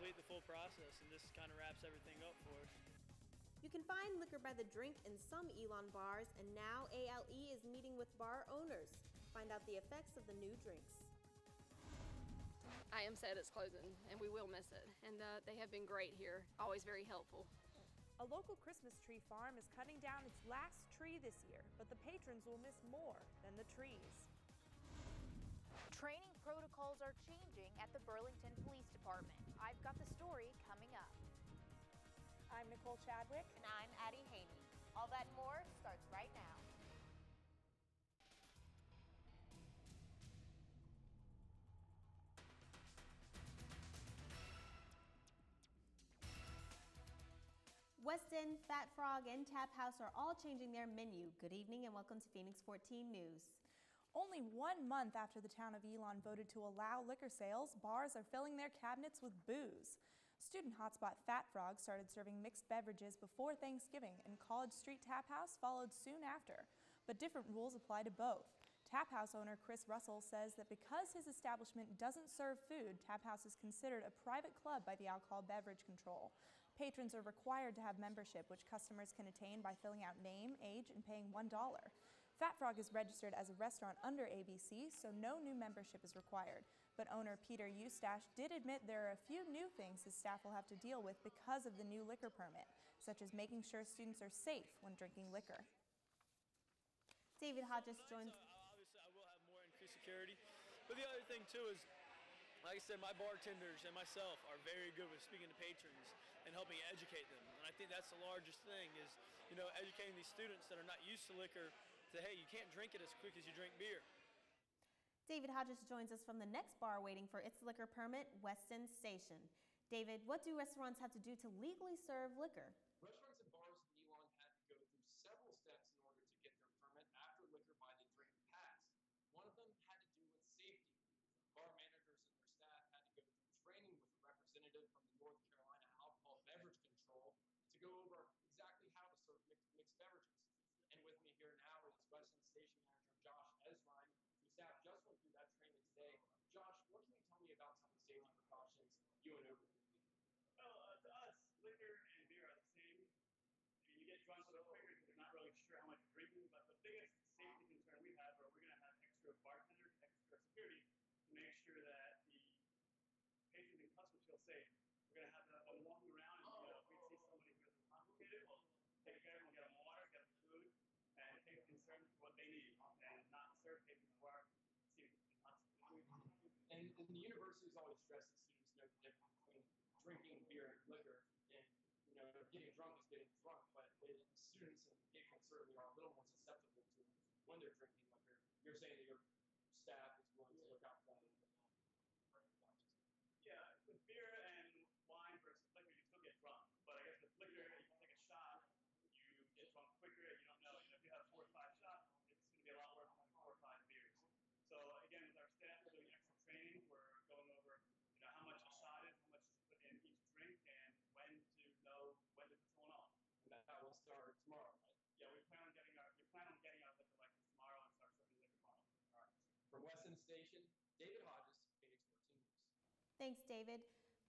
complete the full process, and this kind of wraps everything up for us. You can find Liquor by the Drink in some Elon bars, and now ALE is meeting with bar owners. Find out the effects of the new drinks. I am sad it's closing, and we will miss it. And they have been great here, always very helpful. A local Christmas tree farm is cutting down its last tree this year, but the patrons will miss more than the trees. Training protocols are changing at the Burlington Police Department. I've got the story coming up. I'm Nicole Chadwick. And I'm Addie Haney. All that and more starts right now. Weston, Fat Frog, and Tap House are all changing their menu. Good evening and welcome to Phoenix 14 News. Only 1 month after the town of Elon voted to allow liquor sales, bars are filling their cabinets with booze. Student hotspot Fat Frog started serving mixed beverages before Thanksgiving, and College Street Tap House followed soon after. But different rules apply to both. Tap House owner Chris Russell says that because his establishment doesn't serve food, Tap House is considered a private club by the Alcohol Beverage Control. Patrons are required to have membership, which customers can attain by filling out name, age, and paying $1. Fat Frog is registered as a restaurant under ABC, so no new membership is required. But owner Peter Eustache did admit there are a few new things his staff will have to deal with because of the new liquor permit, such as making sure students are safe when drinking liquor. David Hodges joins. Obviously, I will have more increased security, but the other thing too is, like I said, my bartenders and myself are very good with speaking to patrons and helping educate them. And I think that's the largest thing is, educating these students that are not used to liquor to, hey, you can't drink it as quick as you drink beer. David Hodges joins us from the next bar waiting for its liquor permit, Weston Station. David, what do restaurants have to do to legally serve liquor? Restaurants and bars in Elon had to go through several steps in order to get their permit after Liquor by the Drink passed. One of them had to do with safety. Bar managers and their staff had to go through training with a representative from the North Carolina Alcohol Beverage Control to go over exactly how to serve mixed beverages. And with me here now is Weston Station Manager Josh Esrine, whose staff just went through that training today. Josh, what can you tell me about some of the safety precautions you went over? Well, to us, liquor and beer are the same. I mean, you get drunk a little quicker because you're not really sure how much you're drinking, but the biggest safety concern we have are we're going to have extra bartenders, extra security to make sure that the patrons and customers feel safe. We're going to have them walking around, and if we see somebody who is intoxicated, we'll take care of them, we'll get them water, get them food, and take concern for what they need, and not serve patrons who are intoxicated. And the university has always stressed that students know the difference between drinking beer and liquor, and getting drunk is getting drunk, but students and patrons certainly are a little more susceptible to when they're drinking liquor. You're saying that your staff is willing to look out for that a little bit more. Yeah, with beer and wine versus liquor, you still get drunk. But I guess with liquor, you can take a shot, you get drunk quicker, you don't know. If you have 4 or 5 shots, it's going to be a lot worse than 4 or 5 beers. So again, with our staff, we're doing extra training. We're going over, how much a shot is, how much to put in each drink, and when to know when to put someone on. And that will start tomorrow, right? Yeah, we plan on getting our liquor license tomorrow and start serving liquor tomorrow. All right. From Weston Station, David Hodges, Phoenix 14 News. Thanks, David.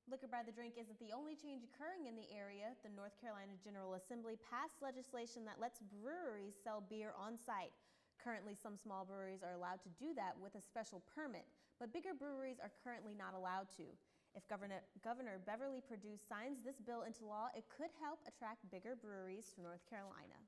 Liquor by the Drink isn't the only change occurring in the area. The North Carolina General Assembly passed legislation that lets breweries sell beer on site. Currently, some small breweries are allowed to do that with a special permit, but bigger breweries are currently not allowed to. If Governor Beverly Perdue signs this bill into law, it could help attract bigger breweries to North Carolina.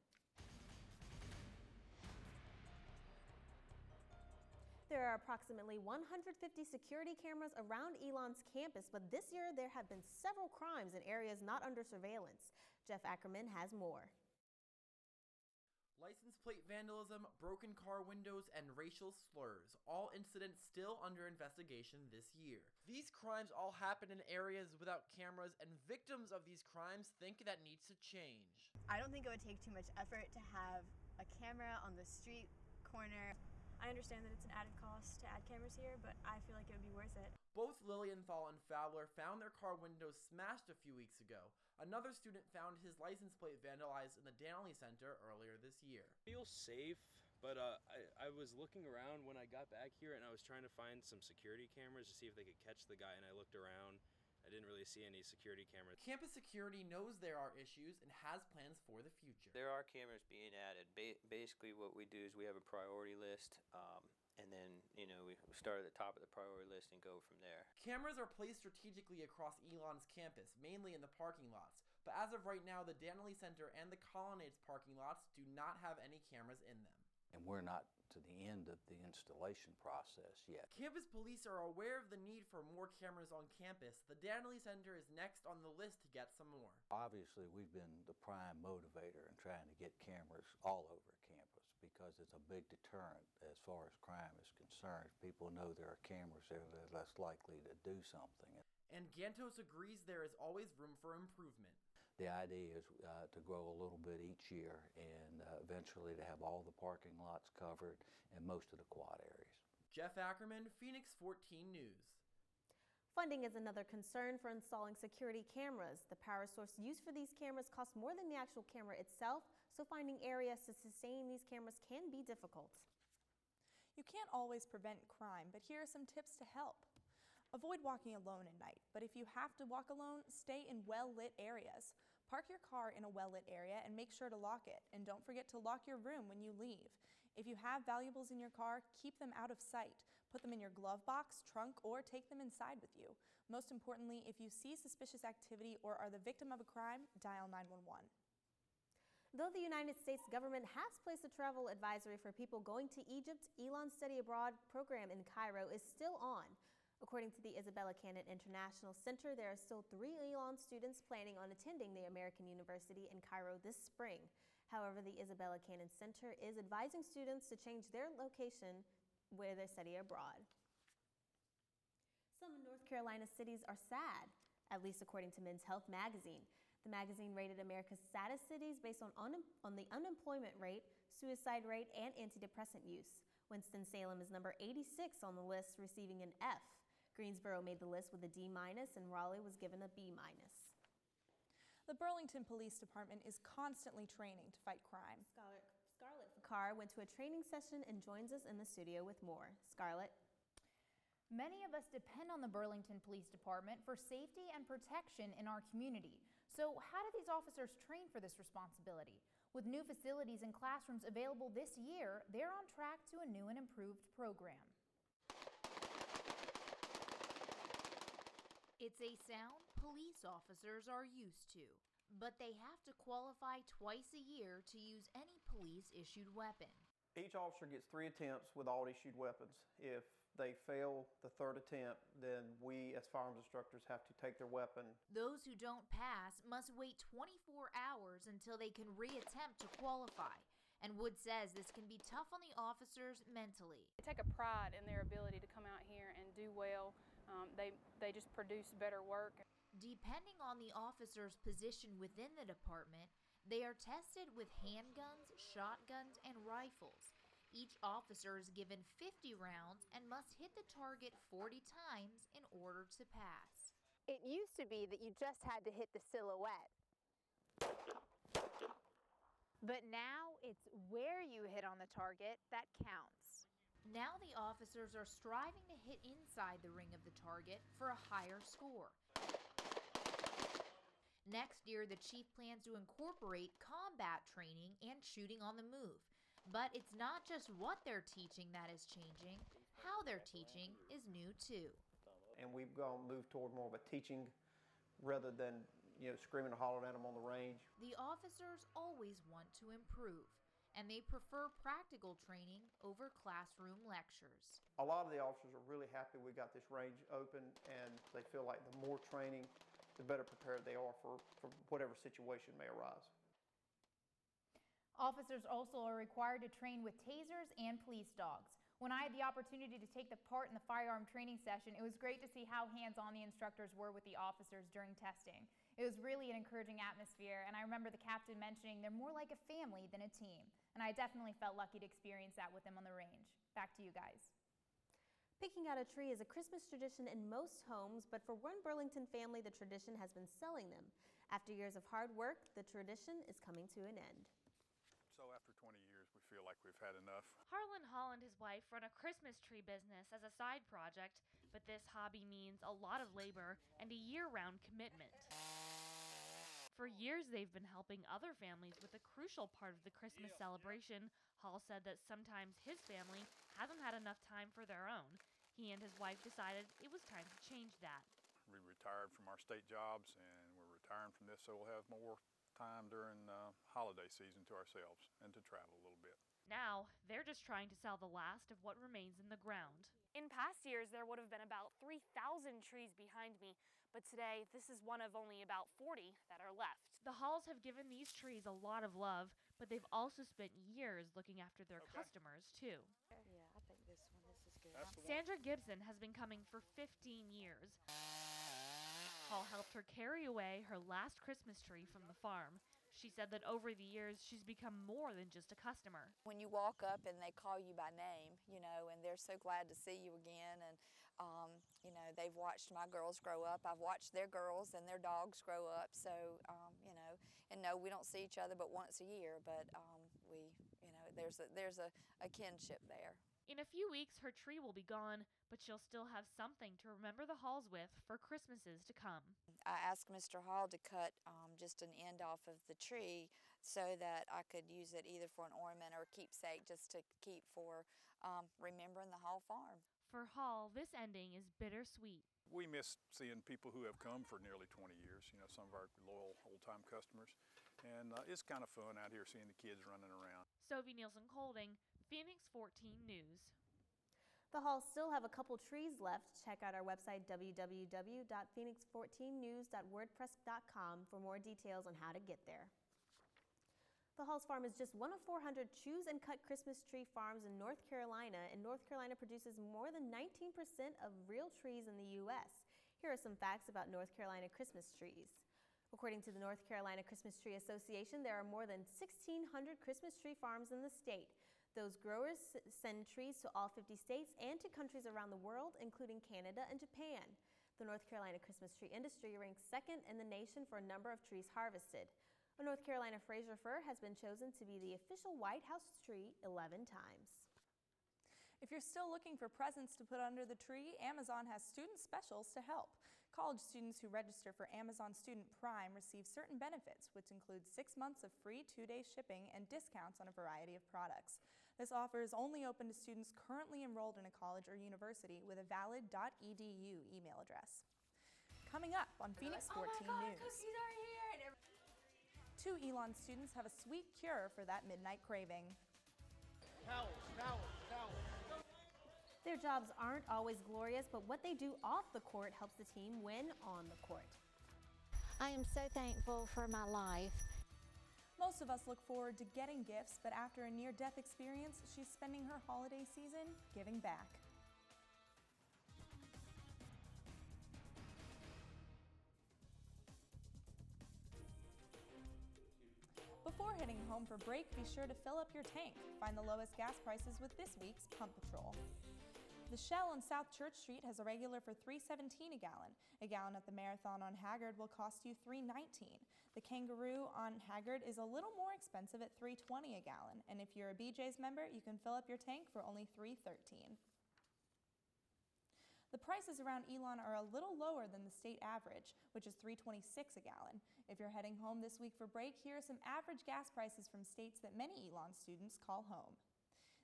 There are approximately 150 security cameras around Elon's campus, but this year there have been several crimes in areas not under surveillance. Jeff Ackerman has more. License plate vandalism, broken car windows, and racial slurs, all incidents still under investigation this year. These crimes all happen in areas without cameras, and victims of these crimes think that needs to change. I don't think it would take too much effort to have a camera on the street corner. I understand that it's an added cost to add cameras here, but I feel like it would be worth it. Both Lilienthal and Fowler found their car windows smashed a few weeks ago. Another student found his license plate vandalized in the Danley Center earlier this year. I feel safe, but I was looking around when I got back here and I was trying to find some security cameras to see if they could catch the guy, and I looked around I didn't really see any security cameras. Campus security knows there are issues and has plans for the future. There are cameras being added. Basically what we do is we have a priority list, and then, we start at the top of the priority list and go from there. Cameras are placed strategically across Elon's campus, mainly in the parking lots. But as of right now, the Danley Center and the Colonnades parking lots do not have any cameras in them. And we're not to the end of the installation process yet. Campus police are aware of the need for more cameras on campus. The Danley Center is next on the list to get some more. Obviously, we've been the prime motivator in trying to get cameras all over campus because it's a big deterrent as far as crime is concerned. People know there are cameras there, they're less likely to do something. And Gantos agrees there is always room for improvement. The idea is to grow a little bit each year and eventually to have all the parking lots covered and most of the quad areas. Jeff Ackerman, Phoenix 14 News. Funding is another concern for installing security cameras. The power source used for these cameras costs more than the actual camera itself, so finding areas to sustain these cameras can be difficult. You can't always prevent crime, but here are some tips to help. Avoid walking alone at night, but if you have to walk alone, stay in well-lit areas. Park your car in a well-lit area and make sure to lock it, and don't forget to lock your room when you leave. If you have valuables in your car, keep them out of sight. Put them in your glove box, trunk, or take them inside with you. Most importantly, if you see suspicious activity or are the victim of a crime, dial 911. Though the United States government has placed a travel advisory for people going to Egypt, Elon's Study Abroad program in Cairo is still on. According to the Isabella Cannon International Center, there are still 3 Elon students planning on attending the American University in Cairo this spring. However, the Isabella Cannon Center is advising students to change their location where they study abroad. Some North Carolina cities are sad, at least according to Men's Health magazine. The magazine rated America's saddest cities based on the unemployment rate, suicide rate, and antidepressant use. Winston-Salem is number 86 on the list, receiving an F. Greensboro made the list with a D-, and Raleigh was given a B-. The Burlington Police Department is constantly training to fight crime. Scarlett Fakar went to a training session and joins us in the studio with more. Scarlett. Many of us depend on the Burlington Police Department for safety and protection in our community. So how do these officers train for this responsibility? With new facilities and classrooms available this year, they're on track to a new and improved program. It's a sound police officers are used to, but they have to qualify twice a year to use any police-issued weapon. Each officer gets 3 attempts with all issued weapons. If they fail the 3rd attempt, then we as firearms instructors have to take their weapon. Those who don't pass must wait 24 hours until they can reattempt to qualify. And Wood says this can be tough on the officers mentally. They take a pride in their ability to come out here and do well. They just produce better work. Depending on the officer's position within the department, they are tested with handguns, shotguns, and rifles. Each officer is given 50 rounds and must hit the target 40 times in order to pass. It used to be that you just had to hit the silhouette. But now it's where you hit on the target that counts. Now the officers are striving to hit inside the ring of the target for a higher score. Next year, the chief plans to incorporate combat training and shooting on the move. But it's not just what they're teaching that is changing, how they're teaching is new too. And we've moved toward more of a teaching rather than screaming and hollering at them on the range. The officers always want to improve, and they prefer practical training over classroom lectures. A lot of the officers are really happy we got this range open, and they feel like the more training, the better prepared they are for whatever situation may arise. Officers also are required to train with tasers and police dogs. When I had the opportunity to take part in the firearm training session, it was great to see how hands-on the instructors were with the officers during testing. It was really an encouraging atmosphere, and I remember the captain mentioning they're more like a family than a team. And I definitely felt lucky to experience that with them on the range. Back to you guys. Picking out a tree is a Christmas tradition in most homes, but for one Burlington family, the tradition has been selling them. After years of hard work, the tradition is coming to an end. So after 20 years, we feel like like we've had enough. Harlan Hall and his wife run a Christmas tree business as a side project, but this hobby means a lot of labor and a year-round commitment. For years, they've been helping other families with a crucial part of the Christmas celebration. Hall said that sometimes his family hasn't had enough time for their own. He and his wife decided it was time to change that. We retired from our state jobs, and we're retiring from this, so we'll have more time during holiday season to ourselves and to travel a little bit. Now, they're just trying to sell the last of what remains in the ground. In past years, there would have been about 3,000 trees behind me, but today, this is one of only about 40 that are left. The Halls have given these trees a lot of love, but they've also spent years looking after their customers, too. Yeah, I think this is good. Sandra Gibson has been coming for 15 years. Hall helped her carry away her last Christmas tree from the farm. She said that over the years, she's become more than just a customer. When you walk up and they call you by name, you know, and they're so glad to see you again, and you know, they've watched my girls grow up. I've watched their girls and their dogs grow up. So, you know, and no, we don't see each other but once a year, but we, you know, there's a kinship there. In a few weeks, her tree will be gone, but she'll still have something to remember the Halls with for Christmases to come. I asked Mr. Hall to cut just an end off of the tree so that I could use it either for an ornament or a keepsake, just to keep for remembering the Hall farm. For Hall, this ending is bittersweet. We miss seeing people who have come for nearly 20 years, you know, some of our loyal old-time customers. And it's kind of fun out here seeing the kids running around. Sophie Nielsen-Colding, Phoenix 14 News. The Halls still have a couple trees left. Check out our website, www.phoenix14news.wordpress.com, for more details on how to get there. The Halls Farm is just one of 400 choose and cut Christmas tree farms in North Carolina, and North Carolina produces more than 19% of real trees in the U.S. Here are some facts about North Carolina Christmas trees. According to the North Carolina Christmas Tree Association, there are more than 1,600 Christmas tree farms in the state. Those growers send trees to all 50 states and to countries around the world, including Canada and Japan. The North Carolina Christmas tree industry ranks second in the nation for a number of trees harvested. A North Carolina Fraser fir has been chosen to be the official White House tree 11 times. If you're still looking for presents to put under the tree, Amazon has student specials to help. College students who register for Amazon Student Prime receive certain benefits, which include 6 months of free 2-day shipping and discounts on a variety of products. This offer is only open to students currently enrolled in a college or university with a valid .edu email address. Coming up on Phoenix 14 News. Cookies are here! 2 Elon students have a sweet cure for that midnight craving. Power. Their jobs aren't always glorious, but what they do off the court helps the team win on the court. I am so thankful for my life. Most of us look forward to getting gifts, but after a near-death experience, she's spending her holiday season giving back. Before heading home for break, be sure to fill up your tank. Find the lowest gas prices with this week's Pump Patrol. The Shell on South Church Street has a regular for $3.17 a gallon. A gallon at the Marathon on Haggard will cost you $3.19. The Kangaroo on Haggard is a little more expensive at $3.20 a gallon. And if you're a BJ's member, you can fill up your tank for only $3.13. The prices around Elon are a little lower than the state average, which is $3.26 a gallon. If you're heading home this week for break, here are some average gas prices from states that many Elon students call home.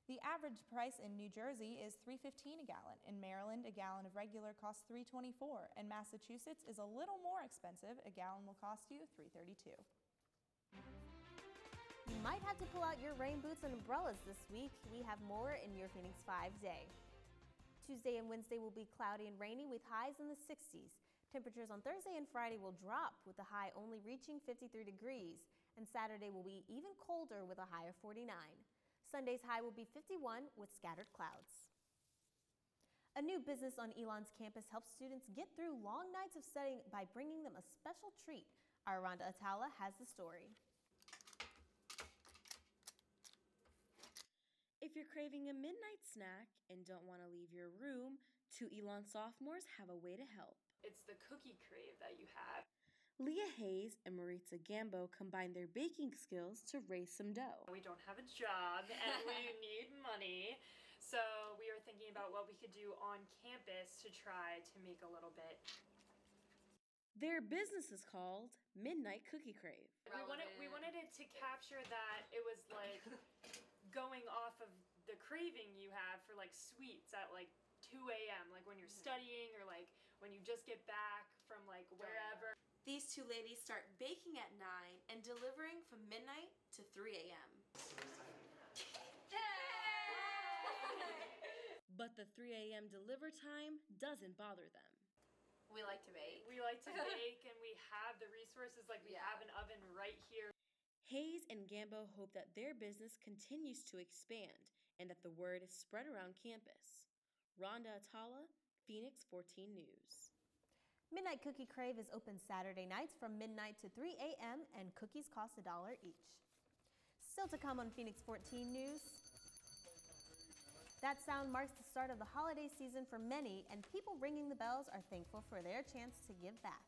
The average price in New Jersey is $3.15 a gallon. In Maryland, a gallon of regular costs $3.24, and Massachusetts is a little more expensive. A gallon will cost you $3.32. You might have to pull out your rain boots and umbrellas this week. We have more in your Phoenix 5 day. Tuesday and Wednesday will be cloudy and rainy with highs in the 60s. Temperatures on Thursday and Friday will drop with the high only reaching 53 degrees, and Saturday will be even colder with a high of 49. Sunday's high will be 51 with scattered clouds. A new business on Elon's campus helps students get through long nights of studying by bringing them a special treat. Our Rhonda Atala has the story. If you're craving a midnight snack and don't want to leave your room, 2 Elon sophomores have a way to help. It's the cookie crave that you have. Leah Hayes and Maritza Gambo combined their baking skills to raise some dough. We don't have a job and we need money. So we were thinking about what we could do on campus to try to make a little bit. Their business is called Midnight Cookie Crave. We wanted it to capture that it was like going off of the craving you have for like sweets at like 2 a.m. like when you're studying or like when you just get back from like wherever. These two ladies start baking at 9 and delivering from midnight to 3 a.m. But the 3 a.m. deliver time doesn't bother them. We like to bake. We like to bake and we have the resources, like we have an oven right here. Hayes and Gambo hope that their business continues to expand and that the word is spread around campus. Rhonda Atala, Phoenix 14 News. Midnight Cookie Crave is open Saturday nights from midnight to 3 a.m. and cookies cost $1 each. Still to come on Phoenix 14 News. That sound marks the start of the holiday season for many, and people ringing the bells are thankful for their chance to give back.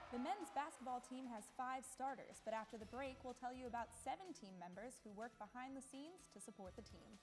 The men's basketball team has 5 starters, but after the break, we'll tell you about 7 team members who work behind the scenes to support the team.